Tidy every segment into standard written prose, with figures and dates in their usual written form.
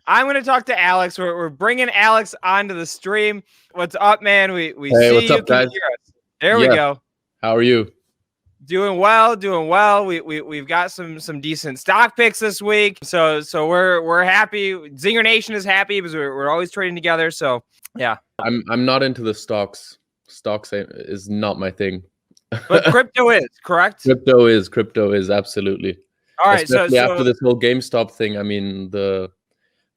I'm going to talk to Alex. We're bringing Alex onto the stream. What's up, man? We Hey, see what's you, up, can guys? hear us. There we Yeah. go. How are you? Doing well, doing well. We've got some decent stock picks this week, so we're happy. ZingerNation is happy because we're always trading together. So yeah, I'm not into the stocks. Stocks is not my thing. but crypto is correct. Crypto is absolutely. All right, Especially so after this whole GameStop thing. I mean, the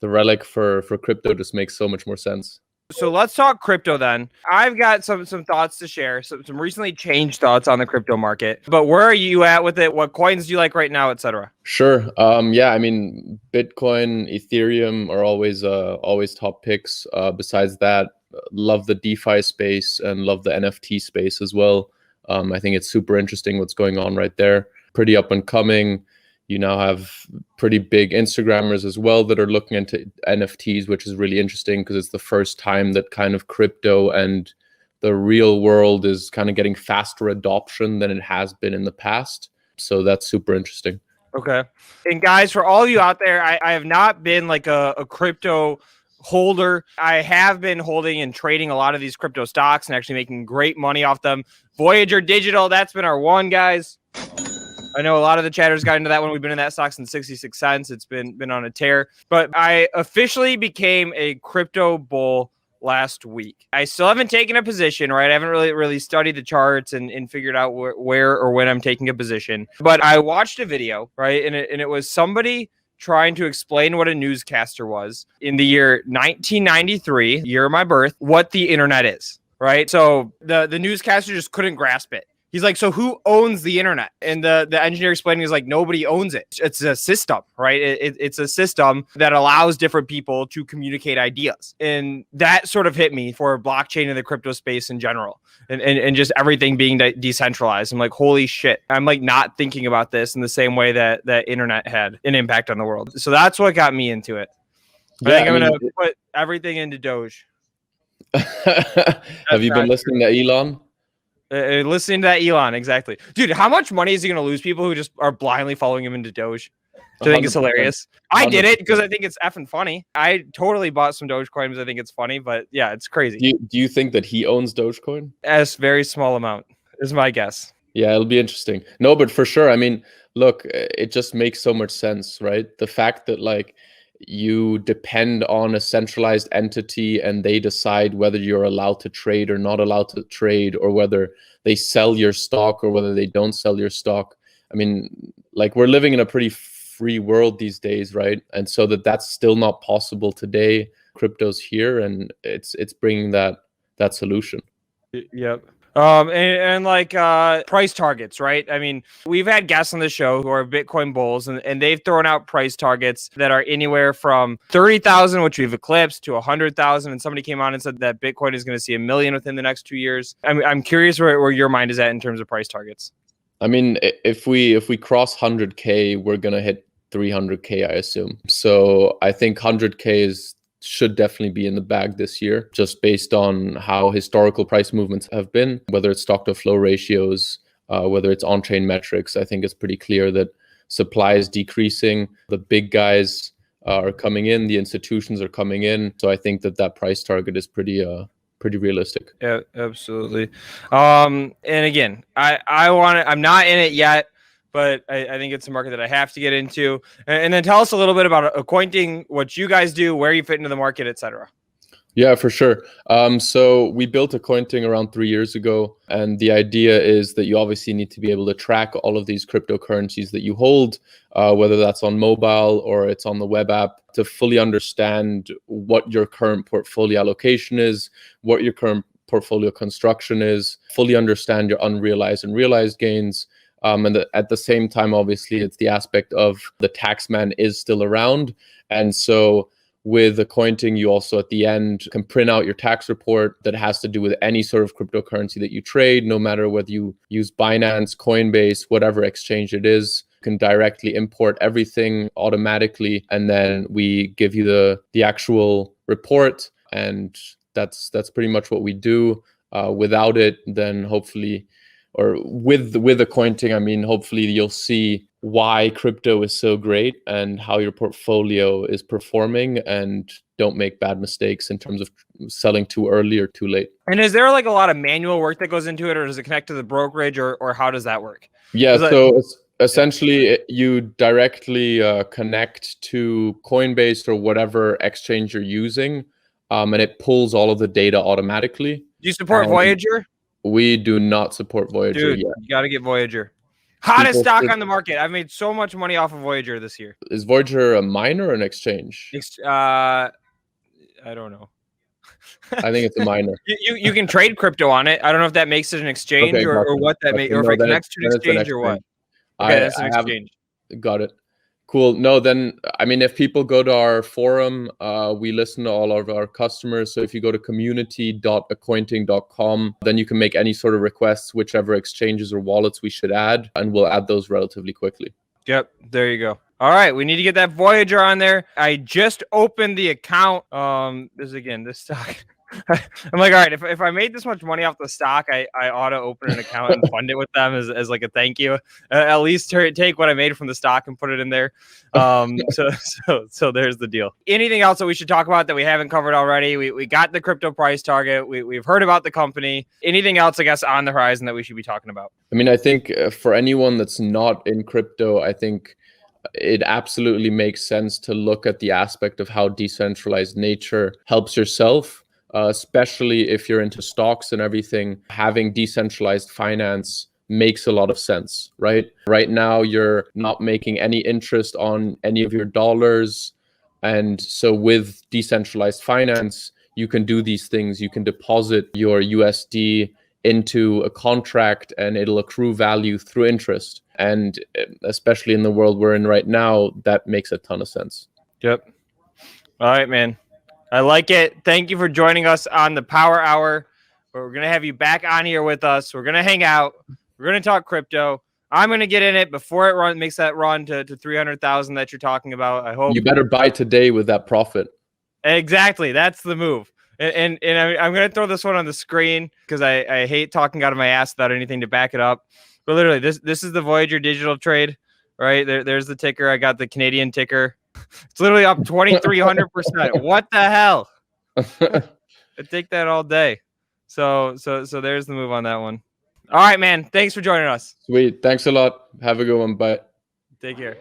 relic for crypto just makes so much more sense. So let's talk crypto then. I've got some thoughts to share, some recently changed thoughts on the crypto market. But where are you at with it? What coins do you like right now, etc.? Sure. Yeah, I mean, Bitcoin, Ethereum are always top picks. Besides that, love the DeFi space and love the NFT space as well. I think it's super interesting what's going on right there. Pretty up and coming. You now have pretty big Instagrammers as well that are looking into NFTs, which is really interesting because it's the first time that kind of crypto and the real world is kind of getting faster adoption than it has been in the past. So that's super interesting. Okay. And guys, for all you out there, I have not been like a crypto holder. I have been holding and trading a lot of these crypto stocks and actually making great money off them. Voyager Digital, that's been our one, guys. I know a lot of the chatters got into that one. We've been in that stock since 66 cents. It's been on a tear. But I officially became a crypto bull last week. I still haven't taken a position, right? I haven't really studied the charts and figured out where or when I'm taking a position. But I watched a video, right? And it was somebody trying to explain what a newscaster was in the year 1993, year of my birth, what the internet is, right? So the newscaster just couldn't grasp it. He's like, so who owns the internet? And the engineer explaining is like, nobody owns it. It's a system, right? It's a system that allows different people to communicate ideas. And that sort of hit me for blockchain and the crypto space in general and just everything being decentralized. I'm like, holy shit. I'm like not thinking about this in the same way that internet had an impact on the world. So that's what got me into it. I think I'm going to put everything into Doge. Have you been listening to Elon? Listening to that Elon, exactly. Dude, how much money is he going to lose people who just are blindly following him into Doge? I think it's hilarious. 100%. I did it because I think it's effing funny. I totally bought some Dogecoin because I think it's funny, but yeah, it's crazy. Do you think that he owns Dogecoin? As very small amount is my guess. Yeah, it'll be interesting. No, but for sure. I mean, look, it just makes so much sense, right? The fact that like you depend on a centralized entity and they decide whether you're allowed to trade or not allowed to trade, or whether they sell your stock or whether they don't sell your stock. I mean, like we're living in a pretty free world these days, right? And so that's still not possible today. Crypto's here and it's bringing that solution. Yep. And like price targets, right? I mean, we've had guests on the show who are Bitcoin bulls, and they've thrown out price targets that are anywhere from 30,000, which we've eclipsed, to 100,000. And somebody came on and said that Bitcoin is going to see 1 million within the next 2 years. I'm curious where your mind is at in terms of price targets. I mean, if we cross 100K, we're going to hit 300K, I assume. So I think 100K should definitely be in the bag this year, just based on how historical price movements have been, whether it's stock to flow ratios, whether it's on-chain metrics. I think it's pretty clear that supply is decreasing. The big guys are coming in, the institutions are coming in. So I think that price target is pretty realistic. Yeah, absolutely. And again, I'm not in it yet, but I think it's a market that I have to get into. And then tell us a little bit about acquainting, what you guys do, where you fit into the market, etc. Yeah, for sure. So we built Accointing around 3 years ago. And the idea is that you obviously need to be able to track all of these cryptocurrencies that you hold, whether that's on mobile or it's on the web app, to fully understand what your current portfolio allocation is, what your current portfolio construction is, fully understand your unrealized and realized gains. And at the same time, obviously, it's the aspect of the tax man is still around. And so with Accointing, you also at the end can print out your tax report that has to do with any sort of cryptocurrency that you trade, no matter whether you use Binance, Coinbase, whatever exchange it is. You can directly import everything automatically, and then we give you the actual report, and that's pretty much what we do. Without it, then hopefully, or with the cointing, I mean, hopefully you'll see why crypto is so great and how your portfolio is performing, and don't make bad mistakes in terms of selling too early or too late. And is there like a lot of manual work that goes into it, or does it connect to the brokerage, or how does that work? Yeah, so essentially you directly connect to Coinbase or whatever exchange you're using, and it pulls all of the data automatically. Do you support Voyager? We do not support Voyager Dude, yet. you got to get Voyager. Hottest stock on the market. I've made so much money off of Voyager this year. Is Voyager a miner or an exchange? I don't know. I think it's a miner. You can trade crypto on it. I don't know if that makes it an exchange, Okay, or what that makes, or if it connects to an exchange or what. Okay, that's an exchange. Got it. Cool. No, then, I mean, if people go to our forum, we listen to all of our customers. So if you go to community.accointing.com, then you can make any sort of requests, whichever exchanges or wallets we should add, and we'll add those relatively quickly. Yep, there you go. All right, we need to get that Voyager on there. I just opened the account. This stock. I'm like, all right, if I made this much money off the stock, I ought to open an account and fund it with them as like a thank you. At least take what I made from the stock and put it in there. So there's the deal. Anything else that we should talk about that we haven't covered already? We got the crypto price target. We've heard about the company. Anything else, I guess, on the horizon that we should be talking about? I mean, I think for anyone that's not in crypto, I think it absolutely makes sense to look at the aspect of how decentralized nature helps yourself. Especially if you're into stocks and everything, having decentralized finance makes a lot of sense, right? Right now, you're not making any interest on any of your dollars. And so with decentralized finance, you can do these things. You can deposit your USD into a contract and it'll accrue value through interest. And especially in the world we're in right now, that makes a ton of sense. Yep. All right, man. I like it. Thank you for joining us on the Power Hour. We're going to have you back on here with us. We're going to hang out. We're going to talk crypto. I'm going to get in it before it makes that run to 300,000 that you're talking about. I hope. You better buy today with that profit. Exactly. That's the move. And I'm going to throw this one on the screen because I hate talking out of my ass without anything to back it up. But literally, this is the Voyager digital trade, right? There's the ticker. I got the Canadian ticker. It's literally up 2,300%. What the hell? I take that all day. So there's the move on that one. All right, man. Thanks for joining us. Sweet. Thanks a lot. Have a good one. Bye. Take care.